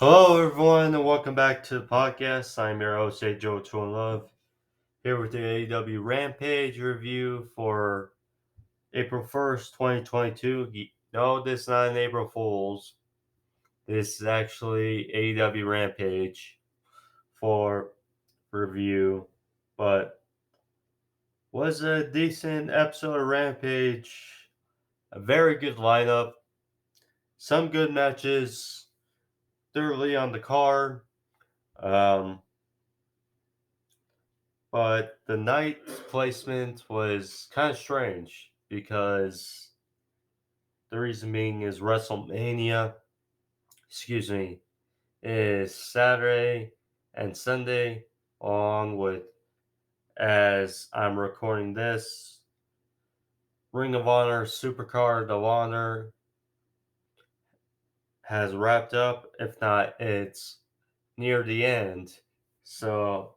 Hello, everyone, and welcome back to the podcast. I'm your host, Joe True Love, here with the AEW Rampage review for April 1st, 2022. No, this is not an April Fool's. This is actually AEW Rampage for review, but was a decent episode of Rampage. A very good lineup, some good matches, thoroughly on the card. Um, But the night placement was kind of strange because the reason being is WrestleMania, is Saturday and Sunday, along with, as I'm recording this, Ring of Honor Supercard of Honor has wrapped up. If not, it's near the end. So,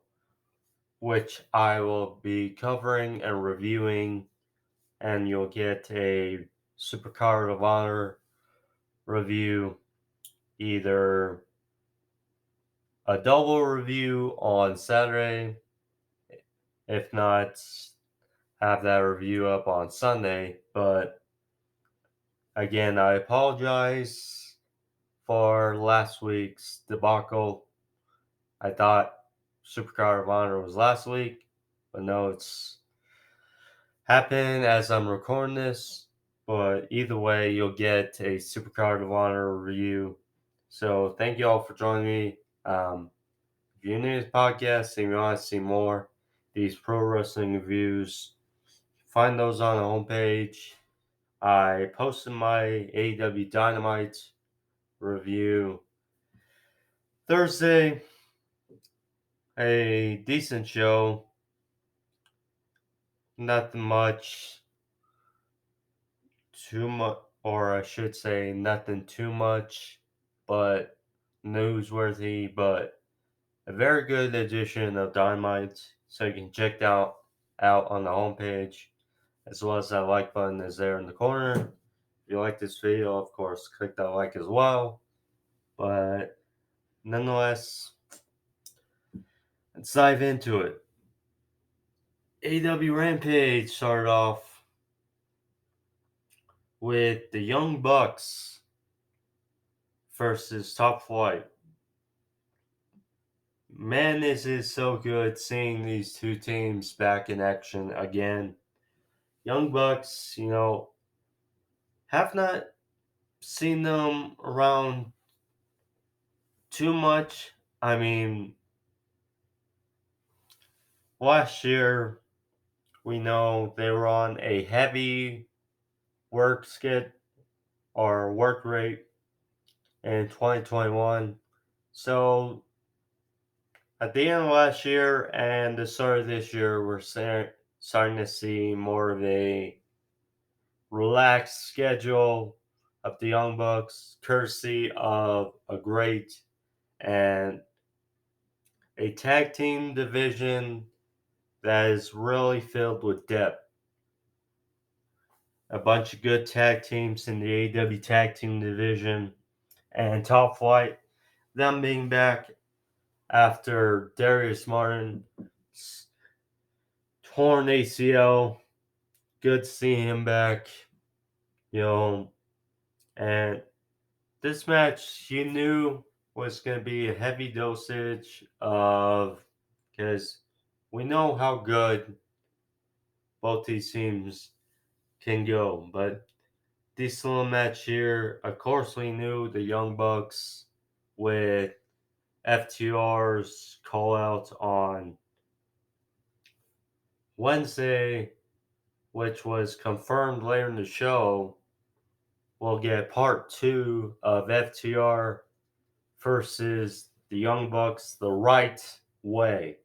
which I will be covering and reviewing, and you'll get a Supercard of Honor review, either a double review on Saturday, if not, have that review up on Sunday. But again, I apologize for last week's debacle. I thought Supercard of Honor was last week, but no, it's happened as I'm recording this. But either way, you'll get a Supercard of Honor review. So thank you all for joining me. If you're new to this podcast and you want to see more these pro wrestling reviews, find those on the homepage. I posted my AEW Dynamite review Thursday. A decent show. Nothing much. Too much, or I should say, nothing too much, but newsworthy. But a very good edition of Dynamite. So you can check that out on the homepage, as well as that like button is there in the corner. If you like this video, of course, click that like as well. But nonetheless, let's dive into it. AEW Rampage started off with the Young Bucks versus Top Flight. Man, this is so good seeing these two teams back in action again. Young Bucks, have not seen them around too much. I mean, last year we know they were on a heavy work skid or work rate in 2021. So at the end of last year and the start of this year, we're starting to see more of a relaxed schedule of the Young Bucks, courtesy of a great and a tag team division that is really filled with depth. A bunch of good tag teams in the AEW tag team division, and Top Flight, them being back after Darius Martin's torn ACL. Good to see him back, and this match you knew was going to be a heavy dosage of, because we know how good both these teams can go, but this little match here, of course, we knew the Young Bucks with FTR's call out on Wednesday, which was confirmed later in the show. We'll get part 2 of FTR versus the Young Bucks the right way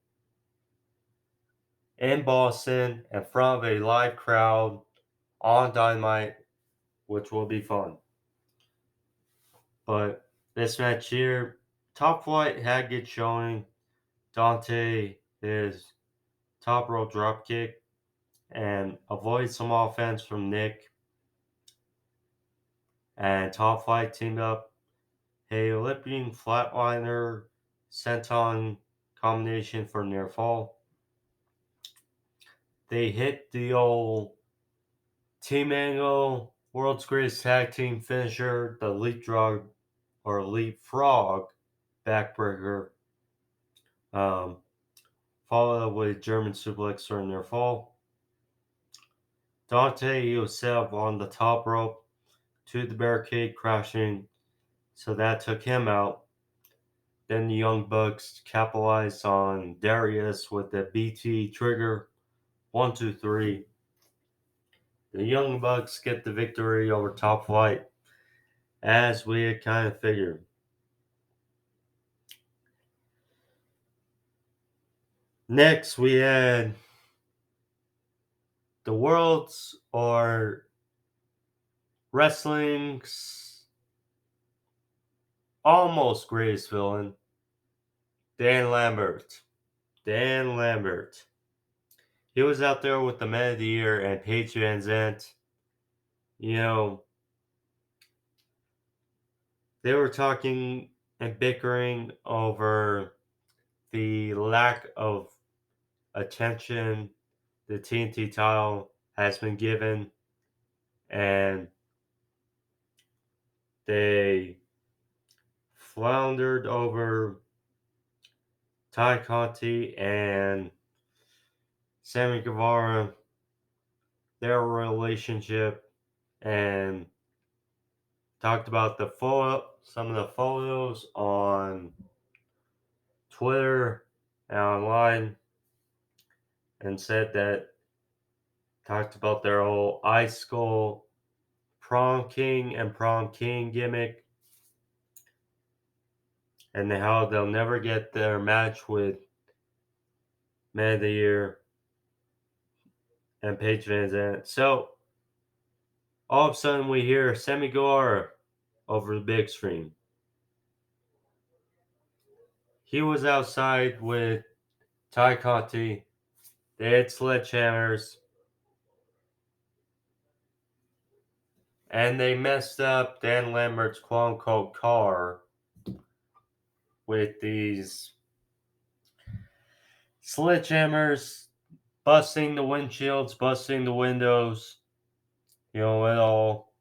in Boston in front of a live crowd on Dynamite, which will be fun. But this match here, Top Flight had good showing. Dante, his top rope dropkick, and avoid some offense from Nick. And Top Flight teamed up a leaping flatliner senton combination for near fall. They hit the old Team Angle World's Greatest Tag Team finisher, the leapfrog backbreaker, followed with German suplex during their fall. Dante himself on the top rope to the barricade, crashing, so that took him out. Then the Young Bucks capitalized on Darius with the BT trigger. 1, 2, 3. The Young Bucks get the victory over Top Flight, as we had kind of figured. Next, we had the world's or wrestling's almost greatest villain, Dan Lambert. Dan Lambert. He was out there with the Man of the Year and Paige Van Zandt. You know, they were talking and bickering over the lack of attention the TNT title has been given, and they floundered over Ty Conti and Sammy Guevara, their relationship, and talked about some of the photos on Twitter and online, and said that talked about their whole Ice Skull Prom King and Prom King gimmick, and how they'll never get their match with Man of the Year and Paige Van Zandt. So all of a sudden we hear Sammy Guevara over the big screen. He was outside with Ty Conti. They had sledgehammers. And they messed up Dan Lambert's quote unquote car with these sledgehammers, busting the windshields, busting the windows, it all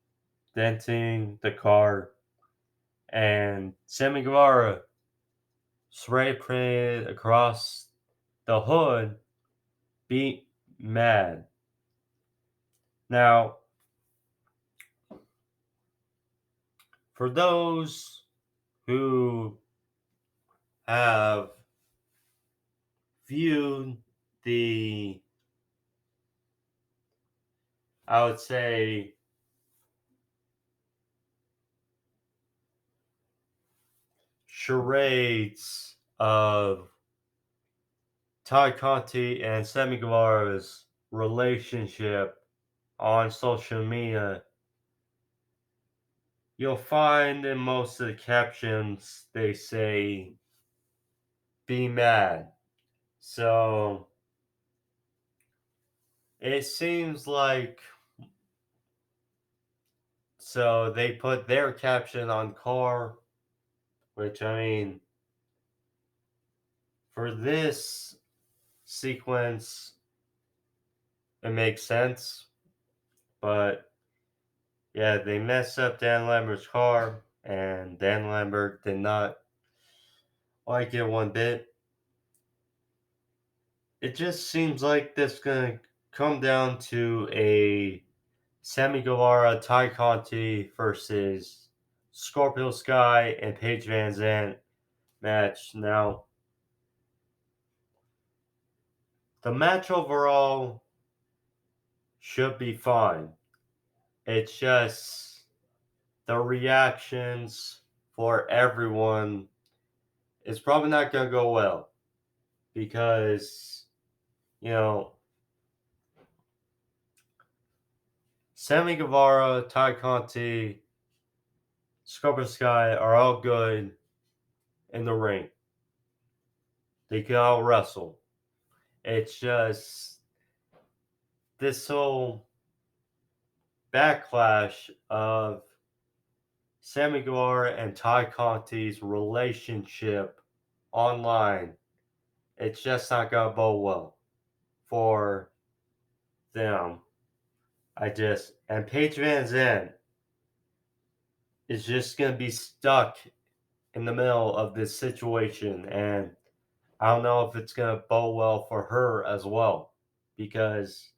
denting the car. And Sammy Guevara spray painted across the hood, beat mad. Now, for those who have viewed the, I would say, charades of Ty Conti and Sammy Guevara's relationship on social media, you'll find in most of the captions they say, be mad. So it seems like, so they put their caption on car, which I mean, for this sequence, it makes sense. But yeah, they messed up Dan Lambert's car, and Dan Lambert did not like it one bit. It just seems like this is gonna come down to a Sammy Guevara, Ty Conti versus Scorpio Skye and Paige Van Zandt match. Now, the match overall should be fine. It's just the reactions for everyone is probably not going to go well because, you know, Sammy Guevara, Ty Conti, Scorpio Sky are all good in the ring. They can all wrestle. It's just this whole backlash of Sammy Guevara and Ty Conti's relationship online, it's just not gonna bode well for them. And Paige Van Zandt is just gonna be stuck in the middle of this situation, and I don't know if it's gonna bode well for her as well, because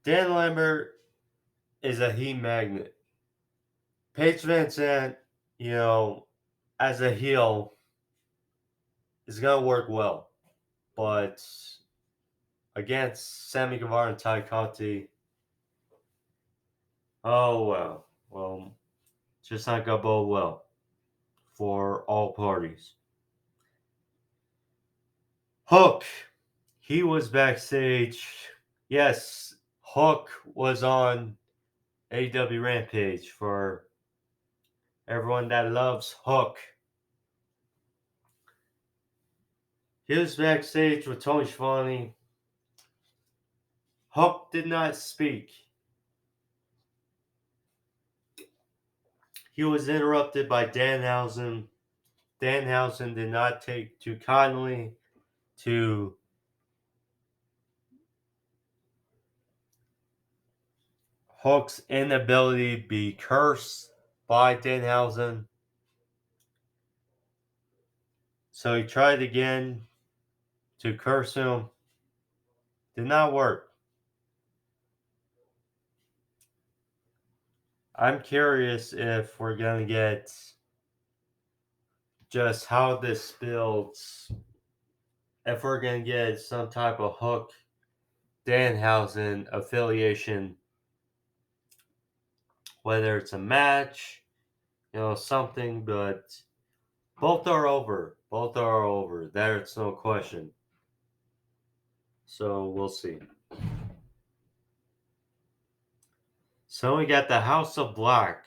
Dan Lambert is a heat magnet. Paige Van Zandt, as a heel, is gonna work well, but against Sammy Guevara and Ty Conti, oh well, just not gonna bode well for all parties. Hook, he was backstage. Yes, Hook was on AEW Rampage for everyone that loves Hook. He was backstage with Tony Schiavone. Hook did not speak. He was interrupted by Danhausen. Danhausen did not take too kindly to Hook's inability to be cursed by Danhausen. So he tried again to curse him. Did not work. I'm curious if we're going to get just how this builds. If we're going to get some type of Hook Danhausen affiliation, whether it's a match, something, but both are over. Both are over. There's no question. So we'll see. So we got the House of Black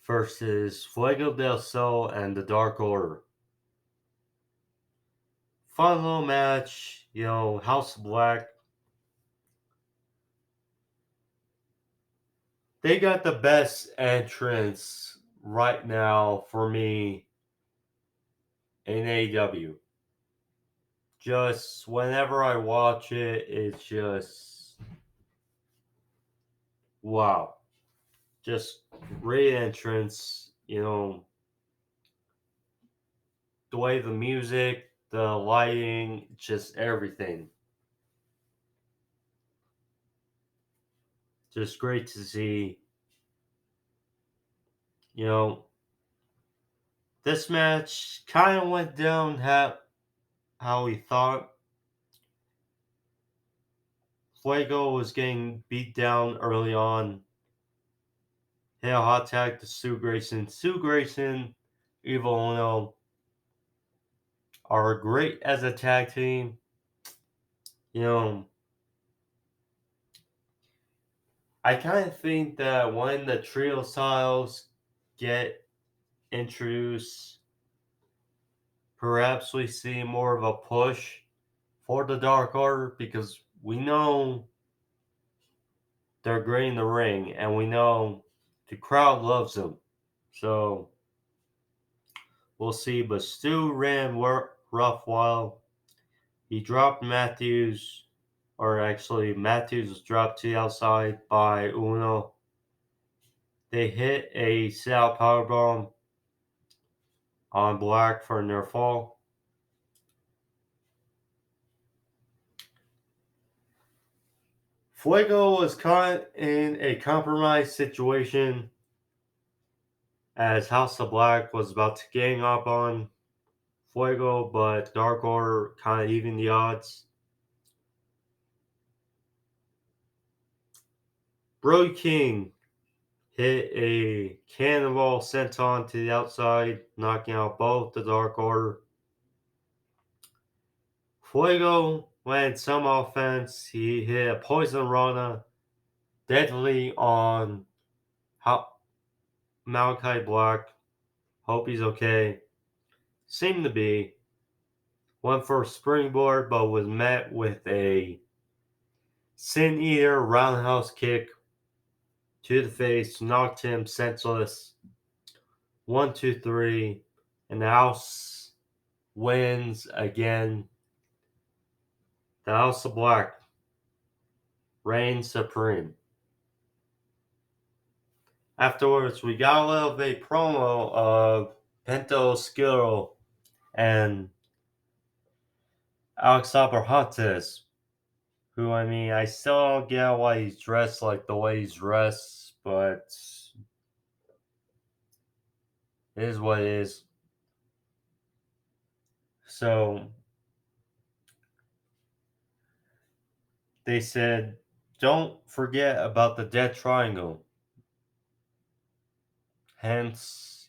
versus Fuego del Sol and the Dark Order. Fun little match, House of Black. They got the best entrance right now for me in AEW. Just whenever I watch it, it's just wow. Just great entrance, the way the music, the lighting, just everything. Just great to see. This match kind of went down how we thought. Fuego was getting beat down early on. Hit a hot tag to Stu Grayson. Stu Grayson, Evil Uno are great as a tag team. I kind of think that when the trio styles get introduced, perhaps we see more of a push for the Dark Order, because we know they're great in the ring and we know the crowd loves them. So we'll see. But Stu ran rough while he dropped Matthews, or actually Matthews was dropped to the outside by Uno. They hit a sit-out powerbomb on Black for a near fall. Fuego was caught in a compromised situation as House of Black was about to gang up on Fuego, but Dark Order kind of evened the odds. Brody King hit a cannonball senton to the outside, knocking out both the Dark Order. Fuego went some offense. He hit a poison rana deadly on Malachi Black. Hope he's okay. Seemed to be. Went for a springboard, but was met with a Sin Eater roundhouse kick to the face, knocked him senseless. 1, 2, 3, and the house wins again. The House of Black reigns supreme. Afterwards, we got a little bit promo of Pento Skittle and Alex Abrahantes, who, I mean, I still don't get why he's dressed like the way he's dressed, but it is what it is. So, they said, don't forget about the Death Triangle. Hence,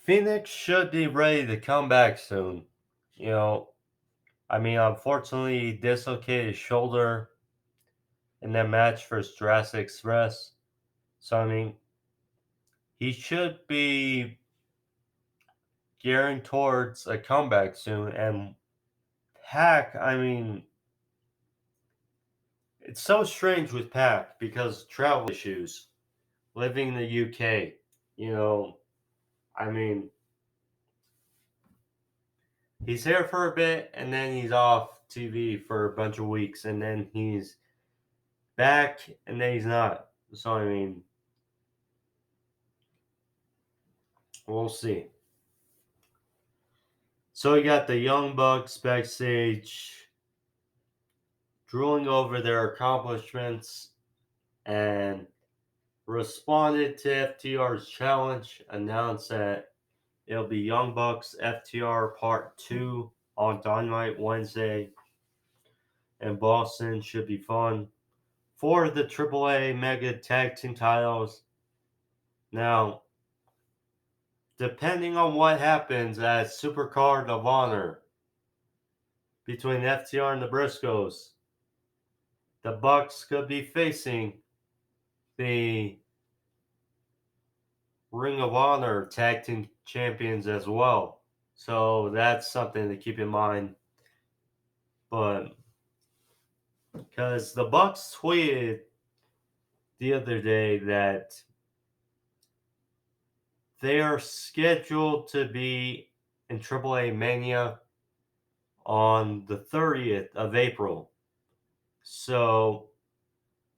Phoenix should be ready to come back soon. I mean, unfortunately, he dislocated his shoulder in that match for Jurassic Express. So, I mean, he should be gearing towards a comeback soon. And Pac, I mean, it's so strange with Pac because of travel issues, living in the UK. I mean, he's here for a bit and then he's off TV for a bunch of weeks and then he's back and then he's not. So, I mean, we'll see. So we got the Young Bucks backstage drooling over their accomplishments and responded to FTR's challenge, announced that it'll be Young Bucks FTR Part 2 on Dynamite Wednesday in Boston. Should be fun. For the AAA Mega Tag Team titles. Now, depending on what happens at Supercard of Honor between FTR and the Briscoes, the Bucks could be facing the Ring of Honor Tag Team Champions as well. So that's something to keep in mind. But because the Bucks tweeted the other day that they are scheduled to be in AAA Mania on the 30th of April. So,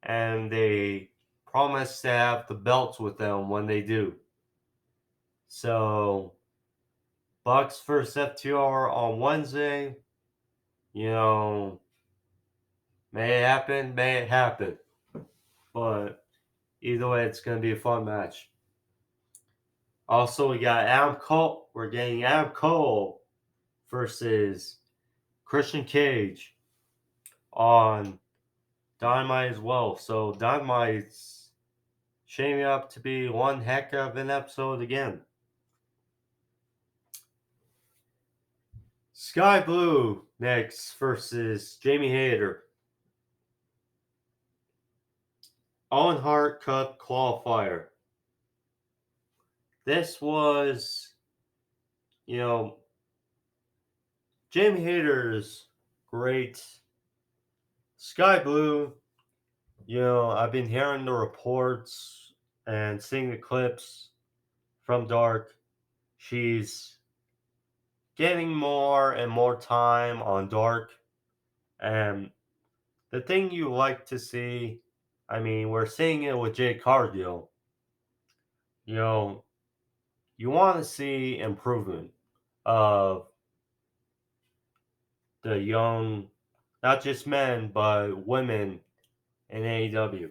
and they promise to have the belts with them when they do. So, Bucks versus FTR on Wednesday. May it happen, may it happen. But either way, it's going to be a fun match. Also, we got Adam Cole. We're getting Adam Cole versus Christian Cage on Dynamite as well. So Dynamite's shaping up to be one heck of an episode again. Skye Blue next versus Jamie Hayter. Owen Hart Cup qualifier. This was, Jamie Hayter's great. Skye Blue, I've been hearing the reports and seeing the clips from Dark. She's getting more and more time on Dark. And the thing you like to see, I mean, we're seeing it with Jade Cargill. You want to see improvement of the young, not just men, but women in AEW.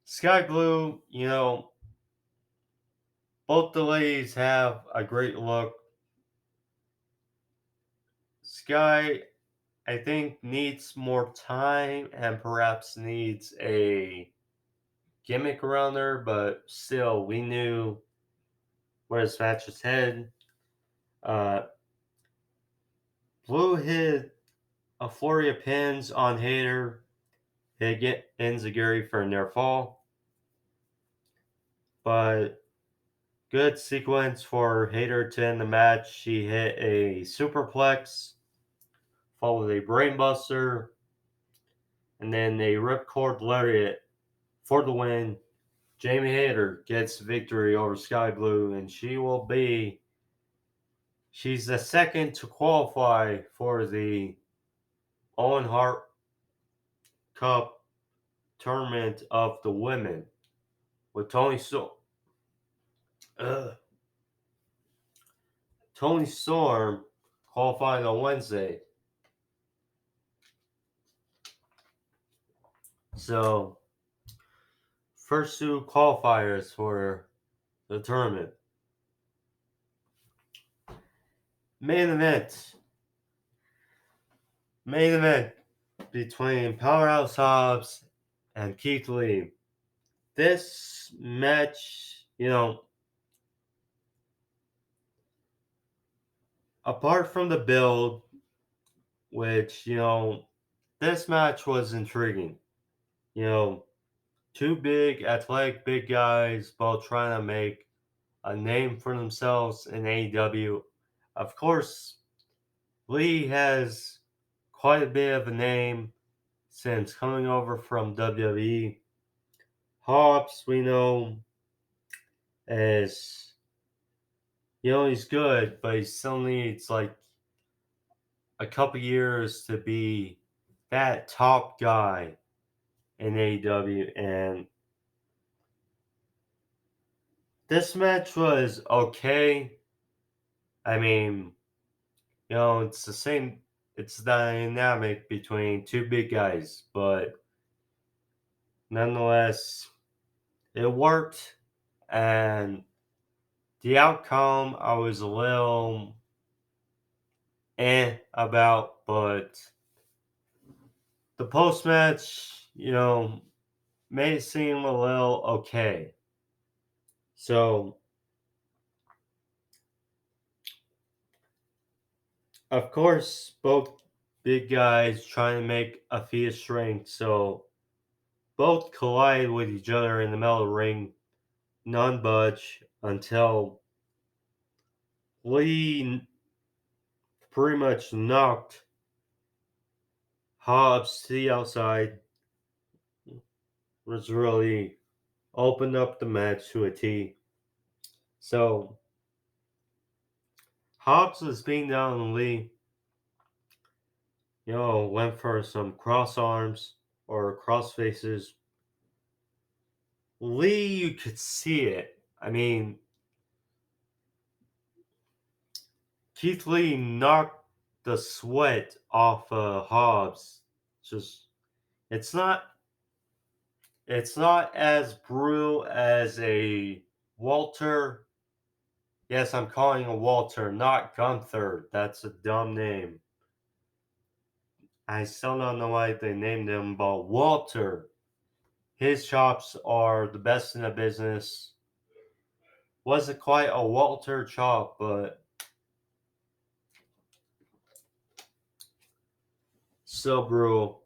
Skye Blue, both the ladies have a great look. Skye, I think, needs more time and perhaps needs a gimmick around her, but still, we knew where this match was headed. Blue hit a flurry of pins on Hayter. Hit Enziguri for a near fall. But Good sequence for Hayter to end the match. She hit a superplex, followed a brainbuster, and then a ripcord lariat for the win. Jamie Hayter gets victory over Skye Blue, and she's the second to qualify for the Owen Hart Cup tournament of the women, with Tony Storm qualifying on Wednesday. So, first two qualifiers for the tournament. Main event between Powerhouse Hobbs and Keith Lee. This match, apart from the build, which, this match was intriguing. Two big, athletic, big guys, both trying to make a name for themselves in AEW. Of course, Lee has quite a bit of a name since coming over from WWE. Hobbs, we know, is, he's good, but he still needs like a couple years to be that top guy in AEW. And this match was okay. I mean, it's it's the dynamic between two big guys, but nonetheless, it worked. And the outcome, I was a little about, but the post match, made it seem a little okay. So, of course, both big guys trying to make a feat of strength, so both collide with each other in the middle of the ring, none budge until Lee pretty much knocked Hobbs to the outside, which really opened up the match to a T. So, Hobbs was being down on Lee, went for some cross arms or cross faces. Lee, you could see it. I mean, Keith Lee knocked the sweat off Hobbs. Just it's not as brutal as a Walter. Yes, I'm calling a Walter, not Gunther. That's a dumb name. I still don't know why they named him, but Walter. His chops are the best in the business. Wasn't quite a Walter chop, but still brutal.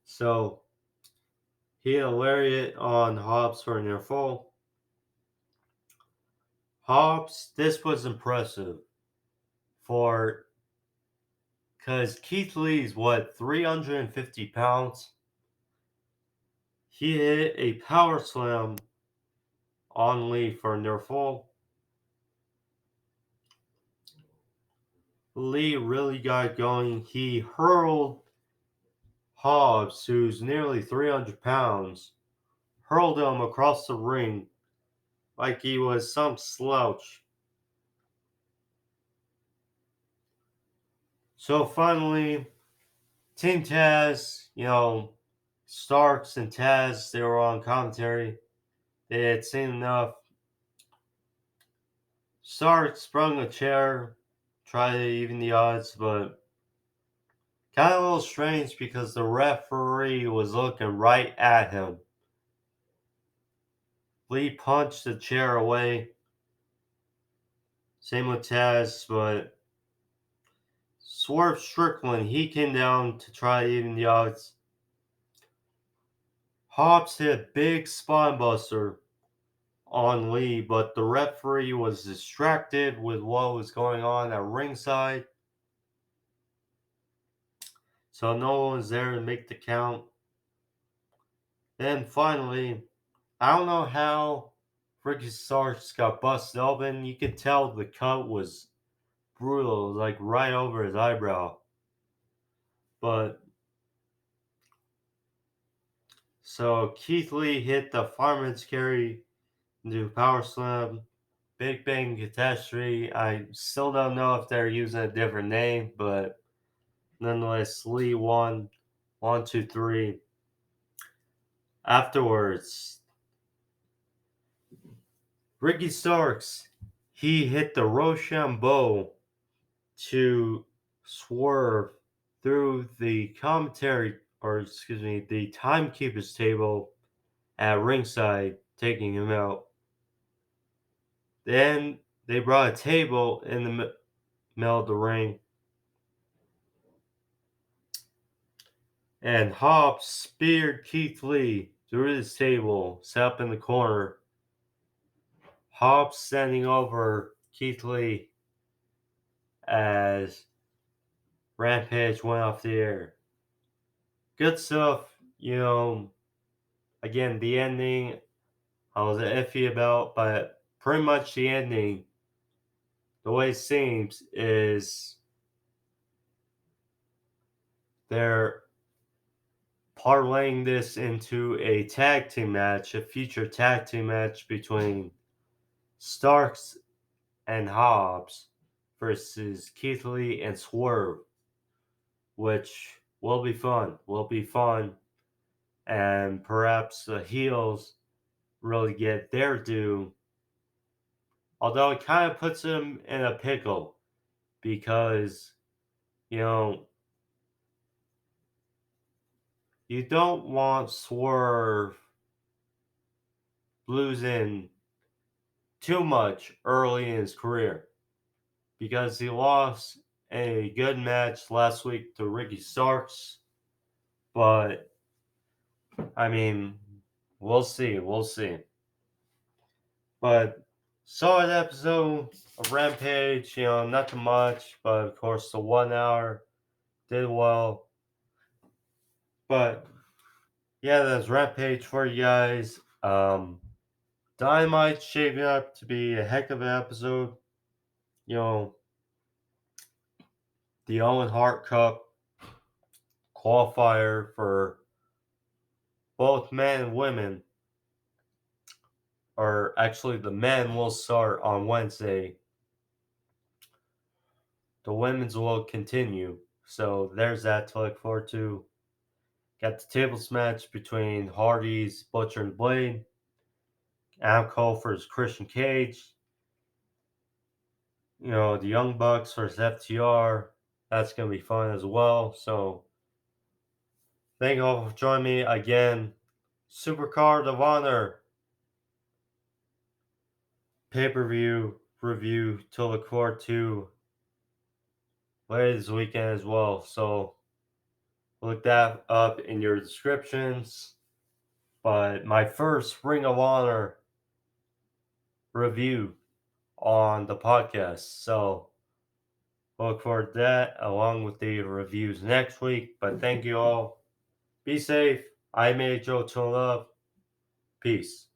So, he had a lariat on Hobbs for a near fall. Hobbs, this was impressive because Keith Lee's 350 pounds? He hit a power slam on Lee for a near fall. Lee really got going. He hurled Hobbs, who's nearly 300 pounds, hurled him across the ring like he was some slouch. So finally, Team Taz, Starks and Taz, they were on commentary. They had seen enough. Starks sprung a chair, tried to even the odds, but kind of a little strange because the referee was looking right at him. Lee punched the chair away. Same with Taz, but Swerve Strickland, he came down to try to even the odds. Hobbs hit a big spine buster on Lee, but the referee was distracted with what was going on at ringside. So no one was there to make the count. Then finally, I don't know how Ricky Starks got busted open. You could tell the cut was brutal, like right over his eyebrow. But so Keith Lee hit the fireman's carry into Power Slam. Big Bang Catastrophe. I still don't know if they're using a different name, but nonetheless, Lee won 1, 2, 3. Afterwards, Ricky Starks, he hit the Rochambeau to swerve through the commentary, or excuse me, the timekeeper's table at ringside, taking him out. Then they brought a table in the middle of the ring, and Hobbs speared Keith Lee through this table, set up in the corner. Hobbs standing over Keith Lee as Rampage went off the air. Good stuff, Again, the ending I was iffy about, but pretty much the ending, the way it seems, is they're parlaying this into a tag team match, a future tag team match between Starks and Hobbs versus Keith Lee and Swerve, which will be fun. Will be fun. And perhaps the heels really get their due. Although it kind of puts them in a pickle because, you know, you don't want Swerve losing too much early in his career because he lost a good match last week to Ricky Starks. But, I mean, we'll see. We'll see. But, solid episode of Rampage. Nothing much. But, of course, the 1 hour did well. But, yeah, that's Rampage for you guys. Dynamite shaping up to be a heck of an episode. The Owen Hart Cup qualifier for both men and women, or actually the men will start on Wednesday. The women's will continue. So there's that to look forward to. Got the tables match between Hardy's Butcher and Blade, Adam Cole versus Christian Cage. The Young Bucks versus FTR. That's going to be fun as well. So thank you all for joining me again. Supercard of Honor pay-per-view review to look forward to later this weekend as well. So look that up in your descriptions. But my first Ring of Honor review on the podcast. So look forward to that along with the reviews next week. But thank you all. Be safe. I made Joe to love. Peace.